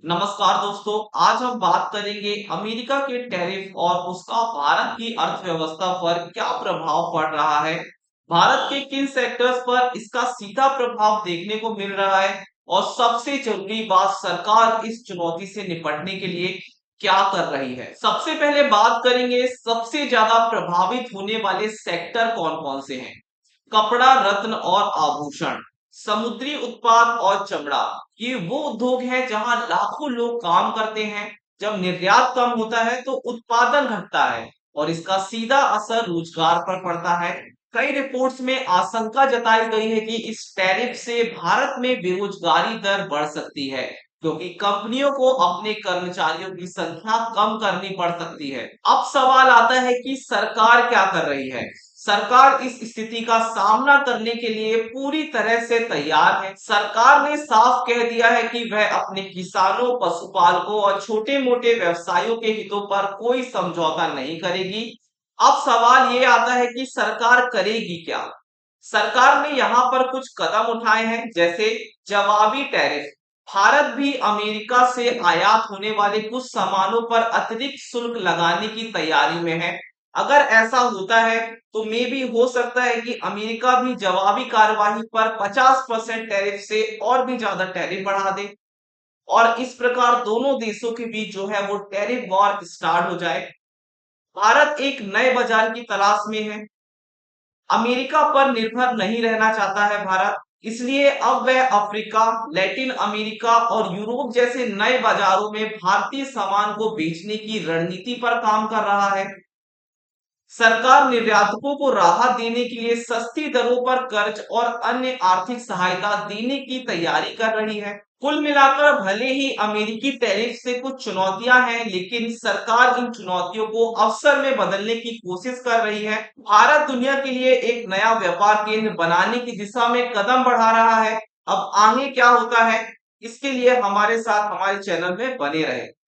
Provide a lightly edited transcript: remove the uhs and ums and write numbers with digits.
नमस्कार दोस्तों, आज हम बात करेंगे अमेरिका के टैरिफ और उसका भारत की अर्थव्यवस्था पर क्या प्रभाव पड़ रहा है। भारत के किन सेक्टर्स पर इसका सीधा प्रभाव देखने को मिल रहा है और सबसे जरूरी बात, सरकार इस चुनौती से निपटने के लिए क्या कर रही है। सबसे पहले बात करेंगे सबसे ज्यादा प्रभावित होने वाले सेक्टर कौन-कौन से हैं। कपड़ा, रत्न और आभूषण, समुद्री उत्पाद और चमड़ा, ये वो उद्योग है जहां लाखों लोग काम करते हैं। जब निर्यात कम होता है तो उत्पादन घटता है और इसका सीधा असर रोजगार पर पड़ता है। कई रिपोर्ट्स में आशंका जताई गई है कि इस टैरिफ से भारत में बेरोजगारी दर बढ़ सकती है, क्योंकि कंपनियों को अपने कर्मचारियों की संख्या कम करनी पड़ सकती है। अब सवाल आता है कि सरकार क्या कर रही है। सरकार इस स्थिति का सामना करने के लिए पूरी तरह से तैयार है। सरकार ने साफ कह दिया है कि वह अपने किसानों, पशुपालकों और छोटे-मोटे व्यवसायों के हितों पर कोई समझौता नहीं करेगी। अब सवाल ये आता है कि सरकार करेगी क्या? सरकार ने यहाँ पर कुछ कदम उठाए हैं, जैसे जवाबी टैरिफ। भारत भी अमेरिका से आयात होने वाले कुछ सामानों पर अतिरिक्त शुल्क लगाने की तैयारी में है। अगर ऐसा होता है तो मे भी हो सकता है कि अमेरिका भी जवाबी कार्यवाही पर 50% टैरिफ से और भी ज्यादा टैरिफ बढ़ा दे और इस प्रकार दोनों देशों के बीच जो है वो टैरिफ वॉर स्टार्ट हो जाए। भारत एक नए बाजार की तलाश में है। अमेरिका पर निर्भर नहीं रहना चाहता है भारत, इसलिए अब वह अफ्रीका, लैटिन अमेरिका और यूरोप जैसे नए बाजारों में भारतीय सामान को बेचने की रणनीति पर काम कर रहा है। सरकार निर्यातकों को राहत देने के लिए सस्ती दरों पर कर्ज और अन्य आर्थिक सहायता देने की तैयारी कर रही है। कुल मिलाकर भले ही अमेरिकी टैरिफ से कुछ चुनौतियां हैं, लेकिन सरकार इन चुनौतियों को अवसर में बदलने की कोशिश कर रही है। भारत दुनिया के लिए एक नया व्यापार केंद्र बनाने की दिशा में कदम बढ़ा रहा है। अब आगे क्या होता है, इसके लिए हमारे साथ हमारे चैनल में बने रहे।